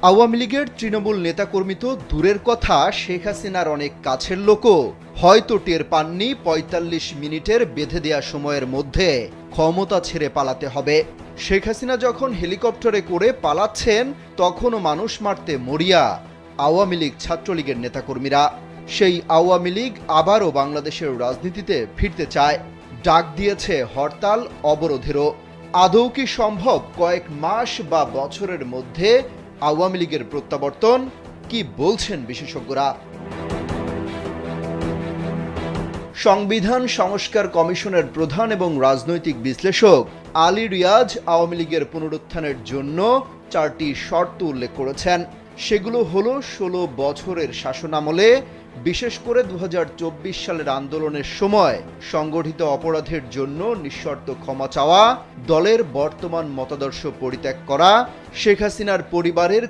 আওয়ামী লীগের তৃণমূল নেতাকর্মী তো দূরের কথা, শেখ হাসিনার অনেক কাছের লোকও হয়তো টের পাননি ৪৫ মিনিটের বেঁধে দেয়া সময়ের মধ্যে ক্ষমতা ছেড়ে পালাতে হবে। শেখ হাসিনা যখন হেলিকপ্টারে করে পালাচ্ছেন, তখনও মানুষ মারতে মরিয়া আওয়ামী লীগ ছাত্রলীগের নেতাকর্মীরা। সেই আওয়ামী লীগ আবারও বাংলাদেশের রাজনীতিতে ফিরতে চায়, ডাক দিয়েছে হরতাল অবরোধেরও। আদৌ কি সম্ভব কয়েক মাস বা বছরের মধ্যে আওয়ামী লীগের প্রত্যাবর্তন? কি বলছেন বিশেষজ্ঞরা? সংবিধান সংস্কার কমিশনের প্রধান এবং রাজনৈতিক বিশ্লেষক আলী রিয়াজ আওয়ামী লীগের পুনরুত্থানের জন্য 4টি শর্ত উল্লেখ করেছেন। সেগুলো হলো 16 বছরের শাসনামলে, বিশেষ করে 2024 সালের আন্দোলনের সময় সংগঠিত অপরাধের জন্য নিঃশর্ত ক্ষমা চাওয়া, দলের বর্তমান মতাদর্শ পরিত্যাগ করা, শেখ হাসিনার পরিবারের